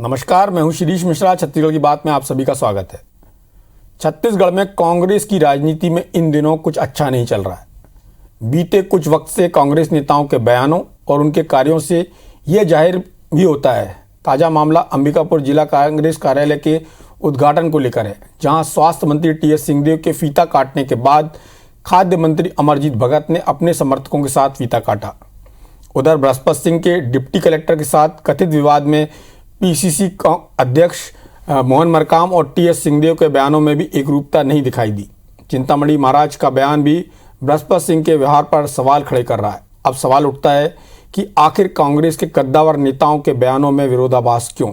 नमस्कार, मैं हूं शिरीष मिश्रा। छत्तीसगढ़ की बात में आप सभी का स्वागत है। छत्तीसगढ़ में कांग्रेस की राजनीति में इन दिनों कुछ अच्छा नहीं चल रहा है। बीते कुछ वक्त से कांग्रेस नेताओं के बयानों और उनके कार्यों से यह जाहिर भी होता है। ताज़ा मामला अंबिकापुर जिला कांग्रेस कार्यालय के उद्घाटन को लेकर है, जहां स्वास्थ्य मंत्री टीएस सिंहदेव के फीता काटने के बाद खाद्य मंत्री अमरजीत भगत ने अपने समर्थकों के साथ फीता काटा। उधर बृहस्पत सिंह के डिप्टी कलेक्टर के साथ कथित विवाद में पीसीसी अध्यक्ष मोहन मरकाम और टीएस सिंहदेव के बयानों में भी एकरूपता नहीं दिखाई दी। चिंतामणि महाराज का बयान भी बृहस्पत सिंह के व्यवहार पर सवाल खड़े कर रहा है। अब सवाल उठता है कि आखिर कांग्रेस के कद्दावर नेताओं के बयानों में विरोधाभास क्यों।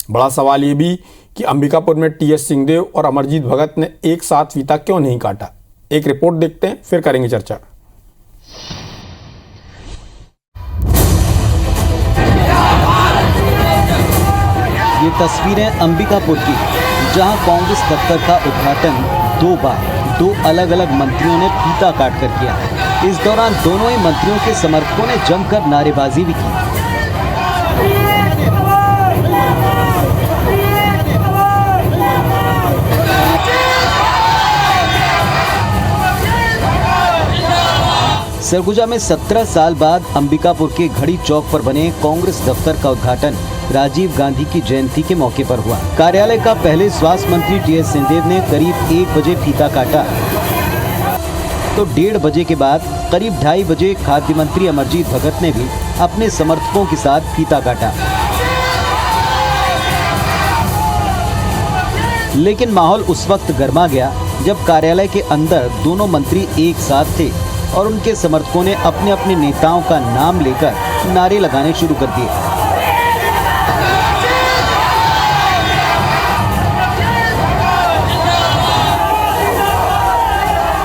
बड़ा सवाल ये भी कि अंबिकापुर में टीएस सिंहदेव और अमरजीत भगत ने एक साथ फीता क्यों नहीं काटा। एक रिपोर्ट देखते हैं, फिर करेंगे चर्चा। ये तस्वीरें अंबिकापुर की, जहां कांग्रेस दफ्तर का उद्घाटन दो अलग अलग मंत्रियों ने फीता काट कर किया। इस दौरान दोनों ही मंत्रियों के समर्थकों ने जमकर नारेबाजी भी की। सरगुजा में 17 साल बाद अंबिकापुर के घड़ी चौक पर बने कांग्रेस दफ्तर का उद्घाटन राजीव गांधी की जयंती के मौके पर हुआ। कार्यालय का पहले स्वास्थ्य मंत्री टीएस सिंहदेव ने करीब 1 बजे फीता काटा, तो 1:30 बजे के बाद करीब 2:30 बजे खाद्य मंत्री अमरजीत भगत ने भी अपने समर्थकों के साथ फीता काटा। लेकिन माहौल उस वक्त गर्मा गया जब कार्यालय के अंदर दोनों मंत्री एक साथ थे और उनके समर्थकों ने अपने अपने नेताओं का नाम लेकर नारे लगाने शुरू कर दिए।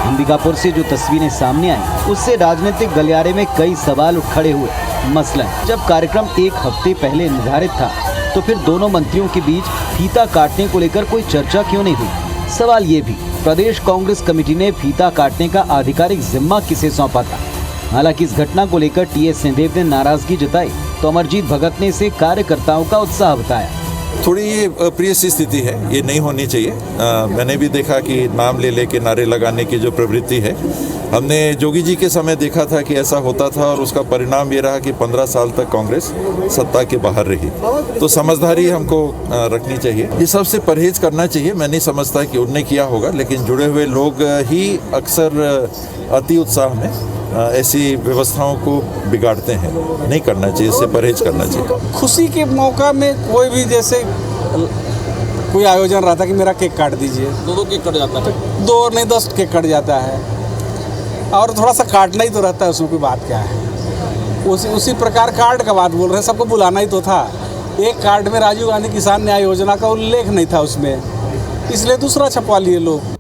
अंबिकापुर से जो तस्वीरें सामने आई, उससे राजनीतिक गलियारे में कई सवाल खड़े हुए। मसलन, जब कार्यक्रम 1 हफ्ते पहले निर्धारित था, तो फिर दोनों मंत्रियों के बीच फीता काटने को लेकर कोई चर्चा क्यों नहीं हुई। सवाल ये भी, प्रदेश कांग्रेस कमेटी ने फीता काटने का आधिकारिक जिम्मा किसे सौंपा था। हालांकि इस घटना को लेकर टीएस सिंहदेव ने नाराजगी जताई, तो अमरजीत भगत ने इसे कार्यकर्ताओं का उत्साह बताया। थोड़ी ये अप्रिय सी स्थिति है, ये नहीं होनी चाहिए। मैंने भी देखा कि नाम ले लेके नारे लगाने की जो प्रवृत्ति है, हमने जोगी जी के समय देखा था कि ऐसा होता था, और उसका परिणाम ये रहा कि 15 साल तक कांग्रेस सत्ता के बाहर रही। तो समझदारी हमको रखनी चाहिए, ये सबसे परहेज करना चाहिए। मैं नहीं समझता कि उनने किया होगा, लेकिन जुड़े हुए लोग ही अक्सर अति उत्साह में ऐसी व्यवस्थाओं को बिगाड़ते हैं। नहीं करना चाहिए, इससे परहेज करना चाहिए। खुशी के मौका में कोई भी, जैसे कोई आयोजन रहता कि मेरा केक काट दीजिए, 2 केक कट जाता है, 2 और नहीं 10 केक कट जाता है, और थोड़ा सा काटना ही तो रहता है, उसमें कोई बात क्या है। उसी प्रकार कार्ड का बात बोल रहे हैं, सबको बुलाना ही तो था। एक कार्ड में राजीव गांधी किसान न्याय योजना का उल्लेख नहीं था उसमें, इसलिए दूसरा छपवा लिए लोग।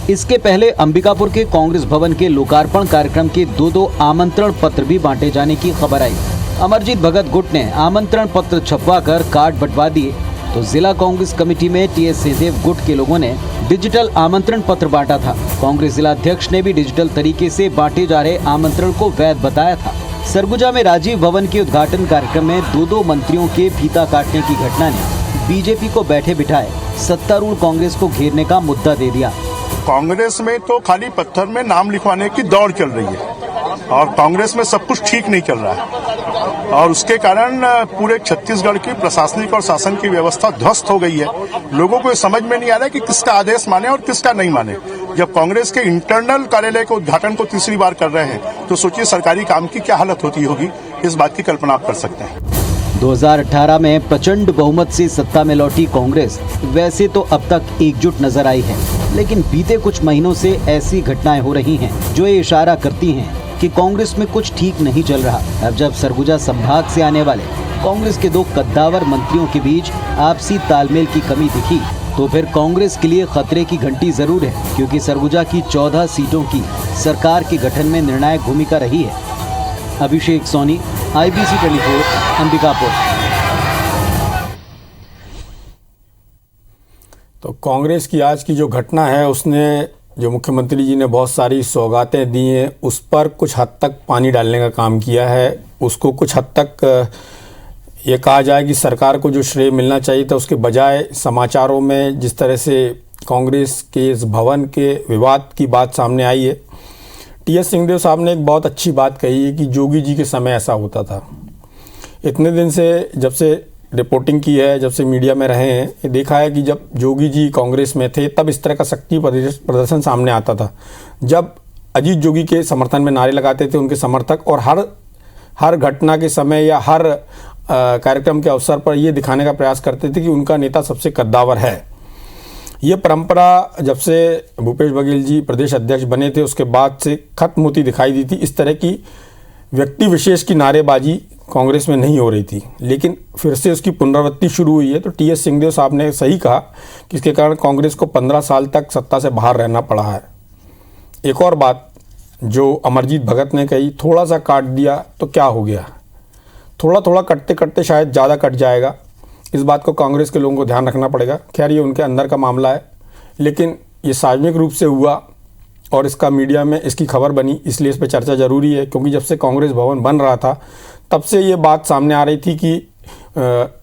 इसके पहले अंबिकापुर के कांग्रेस भवन के लोकार्पण कार्यक्रम के 2 आमंत्रण पत्र भी बांटे जाने की खबर आई। अमरजीत भगत गुट ने आमंत्रण पत्र छपवाकर कार्ड बंटवा दिए, तो जिला कांग्रेस कमेटी में टीएस सिंहदेव गुट के लोगों ने डिजिटल आमंत्रण पत्र बांटा था। कांग्रेस जिला अध्यक्ष ने भी डिजिटल तरीके से बांटे जा रहे आमंत्रण को वैध बताया था। सरगुजा में राजीव भवन के उद्घाटन कार्यक्रम में 2 मंत्रियों के फीता काटने की घटना ने बीजेपी को बैठे बिठाए सत्तारूढ़ कांग्रेस को घेरने का मुद्दा दे दिया। कांग्रेस में तो खाली पत्थर में नाम लिखवाने की दौड़ चल रही है, और कांग्रेस में सब कुछ ठीक नहीं चल रहा है, और उसके कारण पूरे छत्तीसगढ़ की प्रशासनिक और शासन की व्यवस्था ध्वस्त हो गई है। लोगों को समझ में नहीं आ रहा है कि किसका आदेश माने और किसका नहीं माने। जब कांग्रेस के इंटरनल कार्यालय के उद्घाटन को तीसरी बार कर रहे हैं, तो सोचिए सरकारी काम की क्या हालत होती होगी। इस बात की कल्पना आप कर सकते हैं। 2018 में प्रचंड बहुमत से सत्ता में लौटी कांग्रेस वैसे तो अब तक एकजुट नजर आई है, लेकिन बीते कुछ महीनों से ऐसी घटनाएं हो रही हैं जो ये इशारा करती हैं कि कांग्रेस में कुछ ठीक नहीं चल रहा। अब जब सरगुजा संभाग से आने वाले कांग्रेस के 2 कद्दावर मंत्रियों के बीच आपसी तालमेल की कमी दिखी, तो फिर कांग्रेस के लिए खतरे की घंटी जरूर है, क्योंकि सरगुजा की 14 सीटों की सरकार के गठन में निर्णायक भूमिका रही है। अभिषेक सोनी, IBC 24, अंबिकापुर। तो कांग्रेस की आज की जो घटना है, उसने जो मुख्यमंत्री जी ने बहुत सारी सौगातें दी हैं, उस पर कुछ हद तक पानी डालने का काम किया है। उसको कुछ हद तक ये कहा जाए कि सरकार को जो श्रेय मिलना चाहिए था उसके बजाय समाचारों में जिस तरह से कांग्रेस के इस भवन के विवाद की बात सामने आई है, टीएस सिंहदेव साहब ने एक बहुत अच्छी बात कही है कि जोगी जी के समय ऐसा होता था। इतने दिन से जब से रिपोर्टिंग की है, जब से मीडिया में रहे हैं, ये देखा है कि जब जोगी जी कांग्रेस में थे तब इस तरह का शक्ति प्रदर्शन सामने आता था। जब अजीत जोगी के समर्थन में नारे लगाते थे उनके समर्थक, और हर घटना के समय या हर कार्यक्रम के अवसर पर ये दिखाने का प्रयास करते थे कि उनका नेता सबसे कद्दावर है। ये परंपरा जब से भूपेश बघेल जी प्रदेश अध्यक्ष बने थे उसके बाद से खत्म होती दिखाई दी थी। इस तरह की व्यक्ति विशेष की नारेबाजी कांग्रेस में नहीं हो रही थी, लेकिन फिर से उसकी पुनरावृत्ति शुरू हुई है। तो टीएस सिंहदेव साहब ने सही कहा कि इसके कारण कांग्रेस को 15 साल तक सत्ता से बाहर रहना पड़ा है। एक और बात जो अमरजीत भगत ने कही, थोड़ा सा काट दिया तो क्या हो गया, थोड़ा थोड़ा कटते कटते शायद ज़्यादा कट जाएगा। इस बात को कांग्रेस के लोगों को ध्यान रखना पड़ेगा। खैर ये उनके अंदर का मामला है, लेकिन ये सार्वजनिक रूप से हुआ और इसका मीडिया में इसकी खबर बनी, इसलिए इस पर चर्चा जरूरी है। क्योंकि जब से कांग्रेस भवन बन रहा था तब से ये बात सामने आ रही थी कि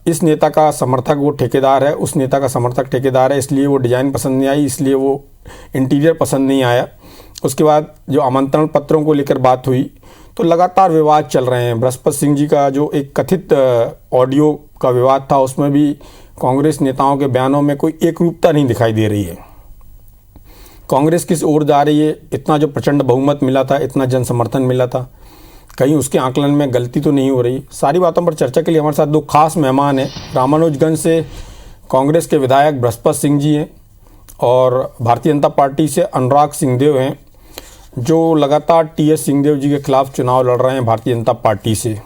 इस नेता का समर्थक वो ठेकेदार है, उस नेता का समर्थक ठेकेदार है, इसलिए वो डिज़ाइन पसंद नहीं आई, इसलिए वो इंटीरियर पसंद नहीं आया। उसके बाद जो आमंत्रण पत्रों को लेकर बात हुई तो लगातार विवाद चल रहे हैं। बृहस्पति सिंह जी का जो एक कथित ऑडियो का विवाद था उसमें भी कांग्रेस नेताओं के बयानों में कोई एक रूपता नहीं दिखाई दे रही है। कांग्रेस किस ओर जा रही है, इतना जो प्रचंड बहुमत मिला था, इतना जन समर्थन मिला था, कहीं उसके आकलन में गलती तो नहीं हो रही। सारी बातों पर चर्चा के लिए हमारे साथ दो खास मेहमान हैं। रामानुजगंज से कांग्रेस के विधायक बृहस्पति सिंह जी हैं और भारतीय जनता पार्टी से अनुराग सिंहदेव हैं, जो लगातार टीएस सिंहदेव जी के खिलाफ चुनाव लड़ रहे हैं भारतीय जनता पार्टी से।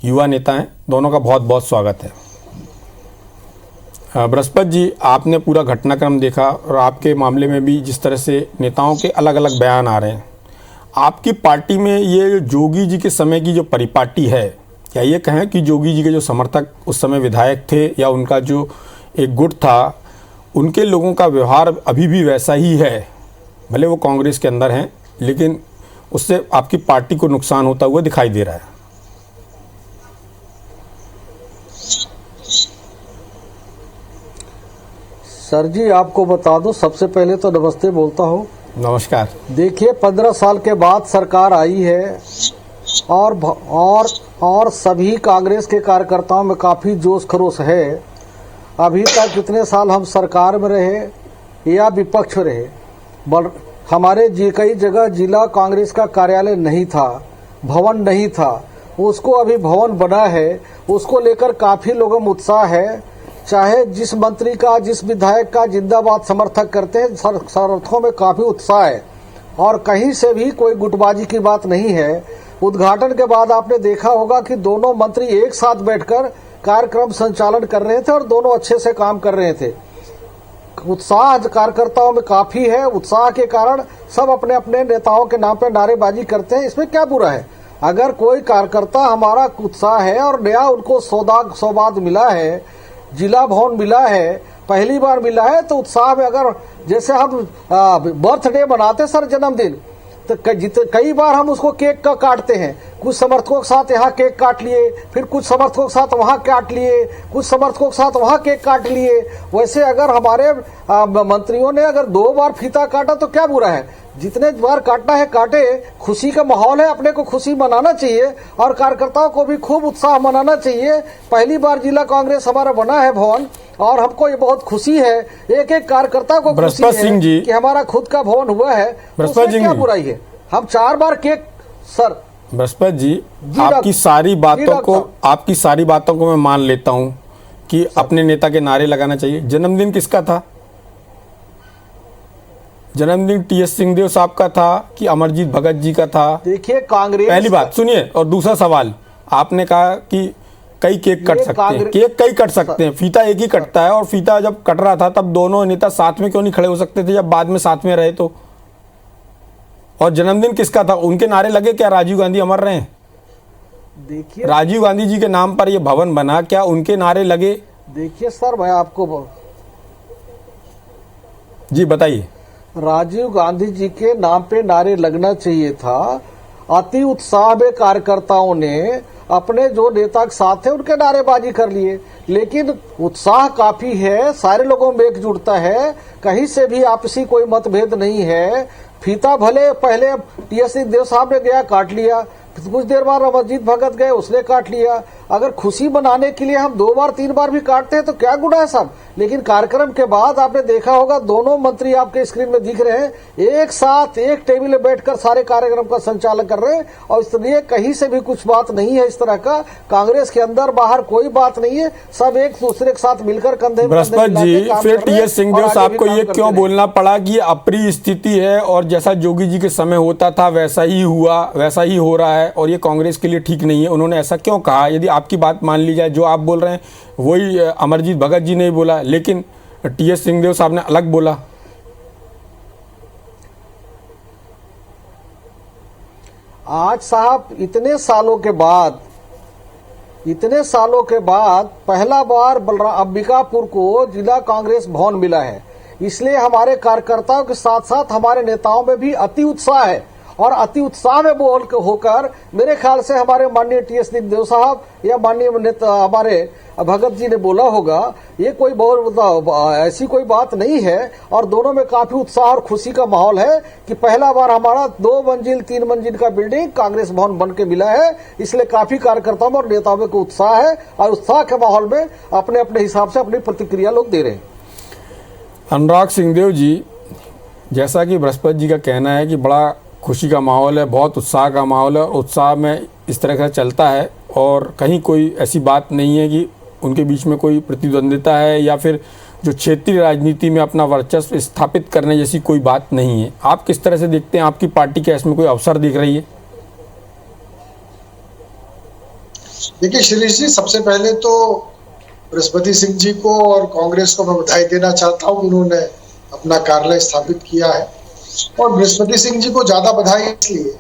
युवा नेता हैं। दोनों का बहुत बहुत स्वागत है। बृहस्पति जी, आपने पूरा घटनाक्रम देखा और आपके मामले में भी जिस तरह से नेताओं के अलग अलग बयान आ रहे हैं, आपकी पार्टी में ये जोगी जी के समय की जो परिपाटी है, क्या ये कहें कि जोगी जी के जो समर्थक उस समय विधायक थे या उनका जो एक गुट था, उनके लोगों का व्यवहार अभी भी वैसा ही है? भले वो कांग्रेस के अंदर हैं, लेकिन उससे आपकी पार्टी को नुकसान होता हुआ दिखाई दे रहा है। सर जी, आपको बता दूं, सबसे पहले तो नमस्ते बोलता हूं। नमस्कार। देखिए, 15 साल के बाद सरकार आई है और सभी कांग्रेस के कार्यकर्ताओं में काफी जोश खरोश है। अभी तक कितने साल हम सरकार में रहे या विपक्ष रहे, हमारे कई जगह जिला कांग्रेस का कार्यालय नहीं था, भवन नहीं था। उसको अभी भवन बना है, उसको लेकर काफी लोगों में उत्साह है। चाहे जिस मंत्री का, जिस विधायक का जिंदाबाद समर्थक करते हैं, समर्थकों में काफी उत्साह है और कहीं से भी कोई गुटबाजी की बात नहीं है। उद्घाटन के बाद आपने देखा होगा कि दोनों मंत्री एक साथ बैठकर कार्यक्रम संचालन कर रहे थे और दोनों अच्छे से काम कर रहे थे। उत्साह कार्यकर्ताओं में काफी है। उत्साह के कारण सब अपने अपने नेताओं के नाम पर नारेबाजी करते हैं, इसमें क्या बुरा है? अगर कोई कार्यकर्ता हमारा उत्साह है और नया उनको सौगात मिला है, जिला भवन मिला है, पहली बार मिला है, तो उत्साह में अगर जैसे हम बर्थडे मनाते सर, जन्मदिन, तो कई बार हम उसको केक का काटते हैं। कुछ समर्थकों के साथ यहाँ केक काट लिए, फिर कुछ समर्थकों के साथ वहाँ काट लिए, कुछ समर्थकों के साथ वहाँ केक काट लिए। वैसे अगर हमारे मंत्रियों ने अगर 2 बार फीता काटा तो क्या बुरा है? जितने बार काटना है काटे। खुशी का माहौल है, अपने को खुशी मनाना चाहिए और कार्यकर्ताओं को भी खूब उत्साह मनाना चाहिए। पहली बार जिला कांग्रेस हमारा बना है भवन और हमको ये बहुत खुशी है। एक एक कार्यकर्ता को खुशी है कि हमारा खुद का भवन हुआ है। उसमें क्या बुराई है? हम 4 बार केक सर। बृहस्पति जी, आपकी सारी बातों को मैं मान लेता हूं कि अपने नेता के नारे लगाना चाहिए। जन्मदिन किसका था? जन्मदिन टीएस सिंहदेव साहब का था कि अमरजीत भगत जी का था? देखिए, कांग्रेस, पहली बात सुनिए। और दूसरा सवाल, आपने कहा कि कई केक कट सकते हैं, केक कई कट सकते हैं, फीता एक ही कटता है। और फीता जब कट रहा था तब दोनों नेता साथ में क्यों नहीं खड़े हो सकते थे जब बाद में साथ में रहे तो? और जन्मदिन किसका था? उनके नारे लगे क्या राजीव गांधी अमर रहे? देखिए, राजीव गांधी जी के नाम पर यह भवन बना, क्या उनके नारे लगे? देखिए सर, मैं आपको जी बताइए। राजीव गांधी जी के नाम पे नारे लगना चाहिए था। अति उत्साह में कार्यकर्ताओं ने अपने जो नेता के साथ थे उनके नारेबाजी कर लिए, लेकिन उत्साह काफी है, सारे लोगों में एकजुटता है, कहीं से भी आपसी कोई मतभेद नहीं है। फीता भले पहले टीएस सिंहदेव साहब ने गया काट लिया, कुछ देर बाद अमरजीत भगत गए उसने काट लिया। अगर खुशी मनाने के लिए हम 2 बार 3 बार भी काटते हैं तो क्या गुनाह है साहब। लेकिन कार्यक्रम के बाद आपने देखा होगा दोनों मंत्री आपके स्क्रीन में दिख रहे हैं, एक साथ एक टेबल में बैठकर सारे कार्यक्रम का संचालन कर रहे हैं, और इसलिए कहीं से भी कुछ बात नहीं है इस तरह का। कांग्रेस के अंदर बाहर कोई बात नहीं है, सब एक दूसरे के साथ मिलकर कंधे बृहस्पति जी, फिर टीएस सिंहदेव साहब को ये क्यों बोलना पड़ा कि अप्रिय स्थिति है और जैसा जोगी जी के समय होता था वैसा ही हुआ, वैसा ही हो रहा है और ये कांग्रेस के लिए ठीक नहीं है? उन्होंने ऐसा क्यों कहा? यदि आपकी बात मान ली जाए, जो आप बोल रहे हैं वही अमरजीत भगत जी ने बोला, लेकिन टीएस सिंहदेव साहब ने अलग बोला। आज साहब इतने सालों के बाद पहला बार अंबिकापुर को जिला कांग्रेस भवन मिला है, इसलिए हमारे कार्यकर्ताओं के साथ साथ हमारे नेताओं में भी अति उत्साह है। और अति उत्साह में बोल होकर मेरे ख्याल से हमारे माननीय टीएस सिंहदेव साहब या माननीय नेता हमारे भगत जी ने बोला होगा, ये कोई बहुत ऐसी कोई बात नहीं है। और दोनों में काफी उत्साह और खुशी का माहौल है कि पहला बार हमारा 2 मंजिल 3 मंजिल का बिल्डिंग कांग्रेस भवन बन के मिला है, इसलिए काफी कार्यकर्ताओं में और नेताओं में उत्साह है, और उत्साह के माहौल में अपने अपने हिसाब से अपनी प्रतिक्रिया लोग दे रहे हैं। अनुराग सिंहदेव जी, जैसा कि बृहस्पति जी का कहना है कि बड़ा खुशी का माहौल है, बहुत उत्साह का माहौल है, उत्साह में इस तरह का चलता है और कहीं कोई ऐसी बात नहीं है कि उनके बीच में कोई प्रतिद्वंदिता है या फिर जो क्षेत्रीय राजनीति में अपना वर्चस्व स्थापित करने जैसी कोई बात नहीं है। आप किस तरह से देखते हैं? आपकी पार्टी क्या इसमें कोई अवसर दिख रही है? देखिए शिरीष जी, सबसे पहले तो बृहस्पति सिंह जी को और कांग्रेस को मैं बधाई देना चाहता हूँ, उन्होंने अपना कार्यालय स्थापित किया है। और बृहस्पति सिंह जी को ज्यादा बधाई इसलिए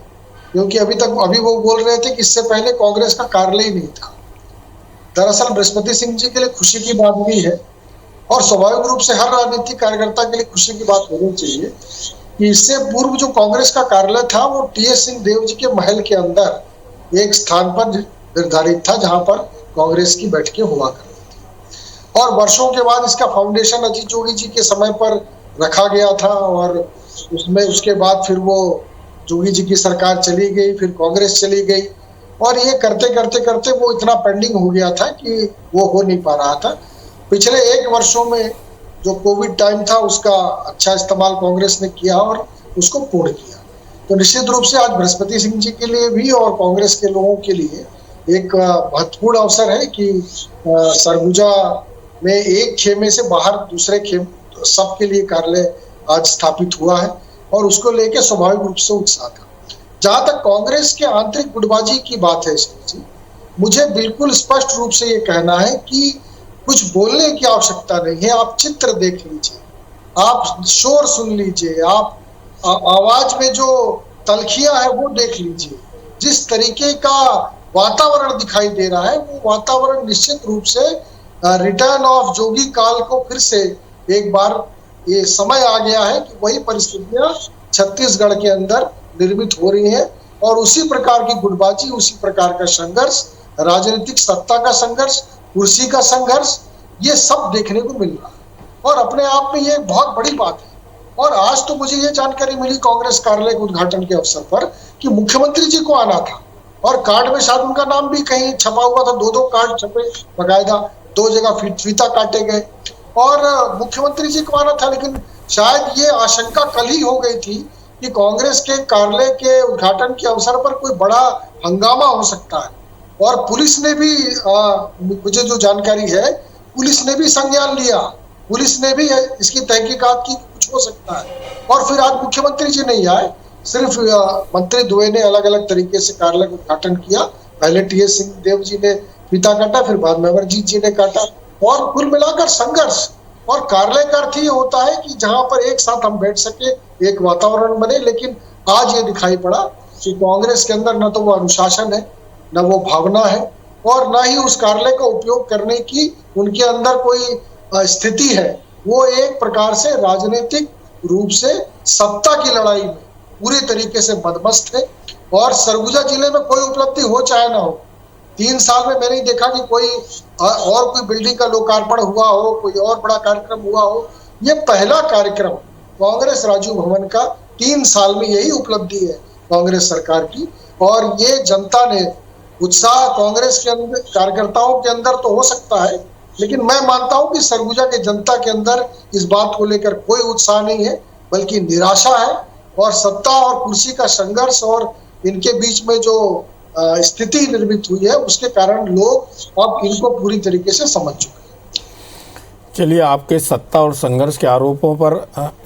क्योंकि अभी वो बोल रहे थे कि इससे पहले कांग्रेस का कार्यालय ही नहीं था। दरअसल बृहस्पति सिंह जी के लिए खुशी की बात भी है, और स्वाभाविक रूप से हर राजनीतिक कार्यकर्ता के लिए खुशी की बात होनी चाहिए कि इससे पूर्व जो कांग्रेस का कार्यालय था वो टीएस सिंहदेव जी के महल के अंदर एक स्थान पर निर्धारित था जहां पर कांग्रेस की बैठकें हुआ करती थी। और वर्षों के बाद इसका फाउंडेशन अजीत जोगी जी के समय पर रखा गया था, और उसके बाद फिर वो जोगी जी की सरकार चली गई, फिर कांग्रेस चली गई, और ये करते वो इतना पेंडिंग हो गया था कि वो हो नहीं पा रहा था। पिछले 1 वर्षों में जो कोविड टाइम था उसका अच्छा इस्तेमाल कांग्रेस ने किया और उसको पूर्ण किया। तो निश्चित रूप से आज बृहस्पति सिंह जी के लिए भी और कांग्रेस के लोगों के लिए एक महत्वपूर्ण अवसर है कि सरगुजा में एक खेमे से बाहर दूसरे खेमे सबके लिए कार्यालय आज स्थापित हुआ है, और उसको लेके स्वाभाविक रूप से उत्साह था। जहां तक कांग्रेस के आंतरिक गुटबाजी की बात है जी, मुझे बिल्कुल स्पष्ट रूप से ये कहना है कि कुछ बोलने की आवश्यकता नहीं है। आप चित्र देख लीजिए, आप शोर सुन लीजिए, आप आवाज में जो तलखियां है वो देख लीजिए। जिस तरीके का वातावरण दिखाई दे रहा है वो वातावरण निश्चित रूप से रिटर्न ऑफ जोगी काल को फिर से एक बार ये समय आ गया है कि वही परिस्थितियां छत्तीसगढ़ के अंदर निर्मित हो रही है, और उसी प्रकार की गुटबाजी, उसी प्रकार का संघर्ष, राजनीतिक सत्ता का संघर्ष, कुर्सी का संघर्ष, ये सब देखने को मिल रहा है। और अपने आप में ये बहुत बड़ी बात है। और आज तो मुझे ये जानकारी मिली कांग्रेस कार्यालय के उद्घाटन के अवसर पर कि मुख्यमंत्री जी को आना था, और कार्ड में शायद उनका नाम भी कहीं छपा हुआ था, 2 कार्ड छपे बकायदा, 2 जगह फीता काटे गए, और मुख्यमंत्री जी को आना था। लेकिन शायद ये आशंका कल ही हो गई थी कि कांग्रेस के कार्यालय के उद्घाटन के अवसर पर कोई बड़ा हंगामा हो सकता है, और पुलिस ने भी मुझे जो जानकारी है पुलिस ने भी संज्ञान लिया, पुलिस ने भी इसकी तहकीकात की कुछ हो सकता है। और फिर आज मुख्यमंत्री जी नहीं आए, सिर्फ मंत्री दुबे ने अलग अलग तरीके से कार्यालय का उद्घाटन किया। पहले टीएस सिंहदेव जी ने फीता काटा, फिर बाद में अमरजीत जी ने काटा, और कुल मिलाकर संघर्ष और कार्यालय का अर्थ ये होता है कि जहां पर एक साथ हम बैठ सके, एक वातावरण बने। लेकिन आज ये दिखाई पड़ा कि कांग्रेस के अंदर न तो वो अनुशासन है, न वो भावना है, और न ही उस कार्यालय का उपयोग करने की उनके अंदर कोई स्थिति है। वो एक प्रकार से राजनीतिक रूप से सत्ता की लड़ाई में पूरी तरीके से मदमस्त है। और सरगुजा जिले में कोई उपलब्धि हो चाहे ना हो, 3 साल में मैंने देखा कि कोई और कोई बिल्डिंग का लोकार्पण हुआ हो, कोई और बड़ा कार्यक्रम हुआ हो। ये पहला कार्यक्रम कांग्रेस राजू भवन का 3 साल में, यही उपलब्धि है कांग्रेस सरकार की। और ये जनता ने उत्साह कांग्रेस के अंदर, कार्यकर्ताओं के अंदर तो हो सकता है, लेकिन मैं मानता हूं कि सरगुजा के जनता के अंदर इस बात को लेकर कोई उत्साह नहीं है, बल्कि निराशा है। और सत्ता और कुर्सी का संघर्ष और इनके बीच में जो स्थिति निर्मित हुई है, उसके कारण लोग अब इनको पूरी तरीके से समझ चुके हैं। चलिए, आपके सत्ता और संघर्ष के आरोपों पर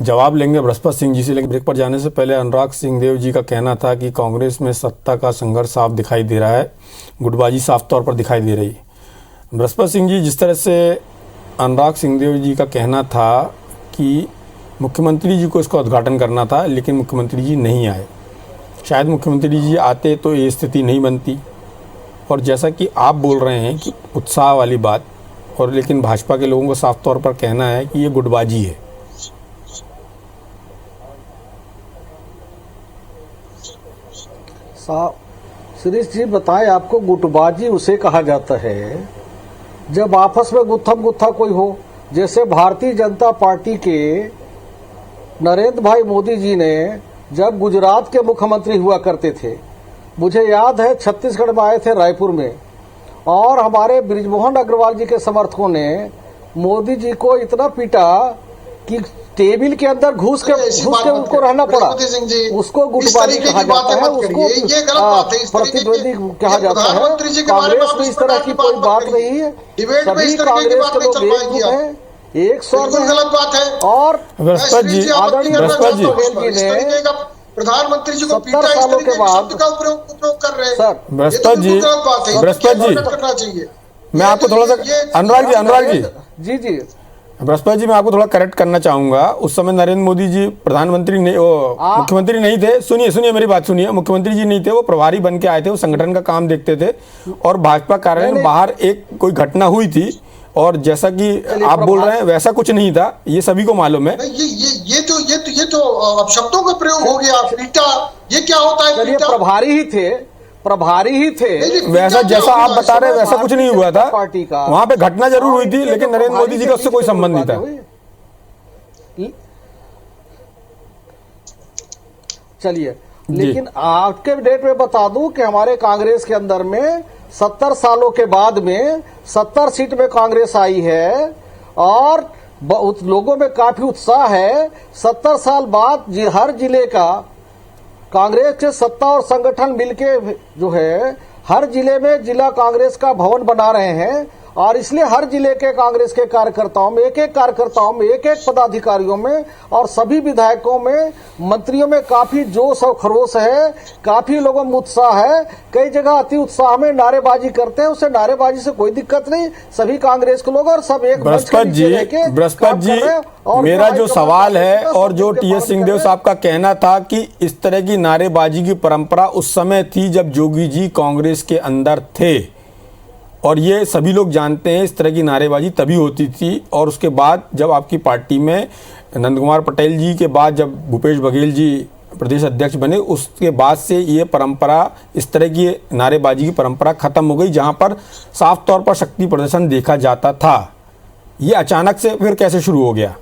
जवाब लेंगे बृहस्पति सिंह जी से, लेकिन ब्रेक पर जाने से पहले अनुराग सिंहदेव जी का कहना था कि कांग्रेस में सत्ता का संघर्ष साफ दिखाई दे रहा है, गुटबाजी साफ तौर पर दिखाई दे रही है। बृहस्पति सिंह जी, जिस तरह से अनुराग सिंहदेव जी का कहना था कि मुख्यमंत्री जी को इसका उद्घाटन करना था, लेकिन मुख्यमंत्री जी नहीं आए, शायद मुख्यमंत्री जी आते तो ये स्थिति नहीं बनती। और जैसा कि आप बोल रहे हैं कि उत्साह वाली बात, और लेकिन भाजपा के लोगों को साफ तौर पर कहना है कि ये गुटबाजी है। शिरीष जी बताएं, आपको गुटबाजी उसे कहा जाता है जब आपस में गुत्थम गुत्था कोई हो। जैसे भारतीय जनता पार्टी के नरेंद्र भाई मोदी जी ने जब गुजरात के मुख्यमंत्री हुआ करते थे, मुझे याद है छत्तीसगढ़ में आए थे रायपुर में, और हमारे बृजमोहन अग्रवाल जी के समर्थकों ने मोदी जी को इतना पीटा कि टेबल के अंदर घुस के उनको रहना पड़ा। उसको गुटबाजी कहा जाता है, उसको प्रतिद्वंदी कहा जाता है। कांग्रेस में इस तरह की कोई बात नहीं है, सभी कांग्रेस के लोग एकजुट हैं, एक स्वर में है। और आदरणीय बघेल जी ने प्रधानमंत्री जी को 70 सालों के बाद का उपयोग कर रहे हैं सर। बृहस्पति जी, मैं आपको थोड़ा सा अनुराग जी जी बृहस्पति जी, मैं आपको थोड़ा करेक्ट करना चाहूंगा। उस समय नरेंद्र मोदी जी प्रधानमंत्री नहीं, मुख्यमंत्री नहीं थे। सुनिए मेरी बात सुनिए, मुख्यमंत्री जी नहीं थे, वो प्रभारी बन के आए थे, वो संगठन का काम देखते थे। और भाजपा कार्यालय में बाहर एक कोई घटना हुई थी, और जैसा कि आप बोल रहे हैं वैसा कुछ नहीं था, ये सभी को मालूम है। ये तो अब शब्दों का प्रयोग हो गया। पीटा, ये क्या होता है? प्रभारी ही थे। वैसा जैसा आप बता रहे हैं वैसा कुछ नहीं हुआ था, वहां पे घटना जरूर हुई थी, लेकिन नरेंद्र मोदी जी का उससे कोई संबंध नहीं था। चलिए, लेकिन आज के डेट में बता दूं कि हमारे कांग्रेस के अंदर में 70 सालों के बाद में 70 सीट में कांग्रेस आई है, और लोगों में काफी उत्साह है। 70 साल बाद हर जिले का कांग्रेस के सत्ता और संगठन मिलके जो है हर जिले में जिला कांग्रेस का भवन बना रहे हैं, और इसलिए हर जिले के कांग्रेस के कार्यकर्ताओं में, एक एक पदाधिकारियों में और सभी विधायकों में, मंत्रियों में काफी जोश और खरोश है, काफी लोगों में उत्साह है। कई जगह अति उत्साह में नारेबाजी करते हैं, उससे नारेबाजी से कोई दिक्कत नहीं, सभी कांग्रेस के लोग और सब एक बृहस्पति जी, मेरा जो सवाल है और जो टीएस सिंहदेव साहब का कहना था कि इस तरह की नारेबाजी की परंपरा उस समय थी जब जोगी जी कांग्रेस के अंदर थे, और ये सभी लोग जानते हैं इस तरह की नारेबाजी तभी होती थी। और उसके बाद जब आपकी पार्टी में नंद कुमार पटेल जी के बाद जब भूपेश बघेल जी प्रदेश अध्यक्ष बने, उसके बाद से ये परंपरा, इस तरह की नारेबाजी की परंपरा खत्म हो गई, जहां पर साफ तौर पर शक्ति प्रदर्शन देखा जाता था। ये अचानक से फिर कैसे शुरू हो गया?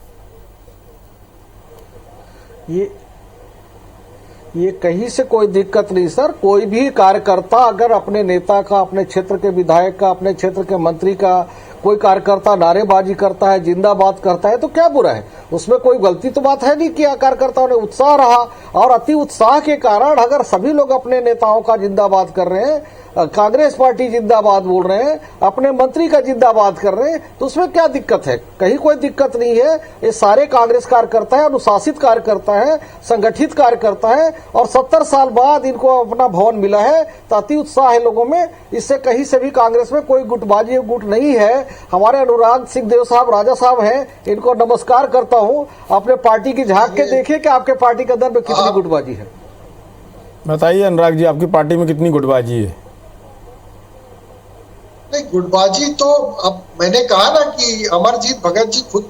ये कहीं से कोई दिक्कत नहीं सर। कोई भी कार्यकर्ता अगर अपने नेता का, अपने क्षेत्र के विधायक का, अपने क्षेत्र के मंत्री का कोई कार्यकर्ता नारेबाजी करता है, जिंदाबाद करता है, तो क्या बुरा है? उसमें कोई गलती तो बात है नहीं कि कार्यकर्ताओं ने उत्साह रहा, और अति उत्साह के कारण अगर सभी लोग अपने नेताओं का जिंदाबाद कर रहे हैं, कांग्रेस पार्टी जिंदाबाद बोल रहे हैं, अपने मंत्री का जिंदाबाद कर रहे हैं, तो उसमें क्या दिक्कत है? कहीं कोई दिक्कत नहीं है। ये सारे कांग्रेस कार्यकर्ता है, अनुशासित कार्यकर्ता है, संगठित कार्यकर्ता है, और 70 साल बाद इनको अपना भवन मिला है, तो अति उत्साह है लोगों में। इससे कहीं से भी कांग्रेस में कोई गुटबाजी गुट नहीं है। हमारे अनुराग सिंहदेव साहब, राजा साहब हैं, इनको नमस्कार करता हूं। अपने पार्टी की झांक के देखिए कि आपके पार्टी के अंदर में कितनी गुटबाजी है। बताइए अनुराग जी, आपकी पार्टी में कितनी गुटबाजी है? नहीं, गुटबाजी तो अब मैंने कहा ना कि अमरजीत भगत जी खुद,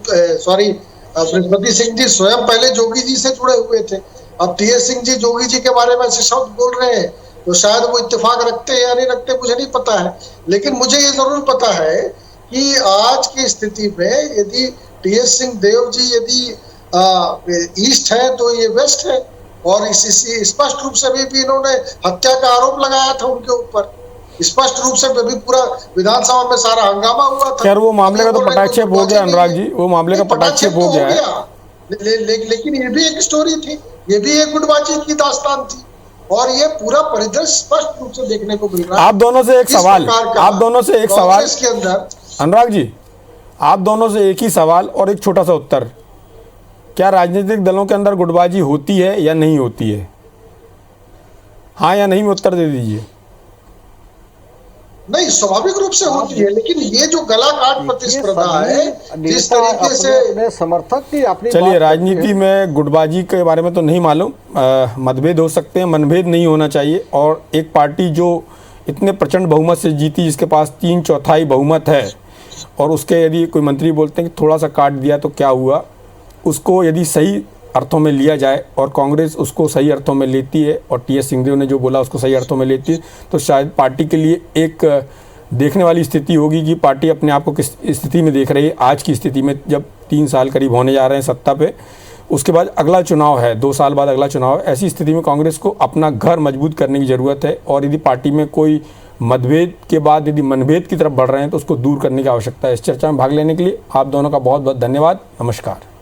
बृहस्पति सिंह जी स्वयं पहले जोगी जी से जुड़े हुए थे। अब टीएस सिंह जी जोगी जी के बारे में ऐसे शब्द बोल रहे हैं, तो शायद वो इत्तेफाक रखते हैं या नहीं रखते मुझे नहीं पता है, लेकिन मुझे ये जरूर पता है कि आज की स्थिति में यदि टीएस सिंहदेव जी यदि ईस्ट है तो ये वेस्ट है, और इसी स्पष्ट रूप से भी इन्होंने हत्या का आरोप लगाया था उनके ऊपर, स्पष्ट रूप से भी पूरा विधानसभा में सारा हंगामा हुआ था। खैर वो मामले का तो पटाक्षेप हो गया अनुराग जी, वो मामले का पटाक्षेप हो गया है, लेकिन ये भी एक स्टोरी थी, ये भी एक गुटबाजी की दास्तान थी, और ये पूरा परिदृश्य स्पष्ट रूप से देखने को मिल रहा है। आप दोनों से एक सवाल, आप दोनों से एक सवाल के अंदर, अनुराग जी आप दोनों से एक ही सवाल और एक छोटा सा उत्तर, क्या राजनीतिक दलों के अंदर गुटबाजी होती है या नहीं होती है? हाँ या नहीं में उत्तर दे दीजिए। नहीं, स्वाभाविक रूप से होती है, लेकिन ये जो गला काट प्रतिस्पर्धा है जिस तरीके से समर्थक की अपनी, चलिए राजनीति में गुटबाजी के बारे में तो नहीं मालूम, मतभेद हो सकते हैं, मनभेद नहीं होना चाहिए। और एक पार्टी जो इतने प्रचंड बहुमत से जीती, जिसके पास 3/4 बहुमत है, और उसके यदि कोई मंत्री बोलते हैं कि थोड़ा सा काट दिया तो क्या हुआ, उसको यदि सही अर्थों में लिया जाए और कांग्रेस उसको सही अर्थों में लेती है और टीएस सिंहदेव ने जो बोला उसको सही अर्थों में लेती है, तो शायद पार्टी के लिए एक देखने वाली स्थिति होगी कि पार्टी अपने आप को किस स्थिति में देख रही है। आज की स्थिति में जब 3 साल करीब होने जा रहे हैं सत्ता पे, उसके बाद अगला चुनाव है, 2 साल बाद अगला चुनाव है, ऐसी स्थिति में कांग्रेस को अपना घर मजबूत करने की ज़रूरत है। और यदि पार्टी में कोई मतभेद के बाद यदि मनभेद की तरफ बढ़ रहे हैं तो उसको दूर करने की आवश्यकता है। इस चर्चा में भाग लेने के लिए आप दोनों का बहुत बहुत धन्यवाद। नमस्कार।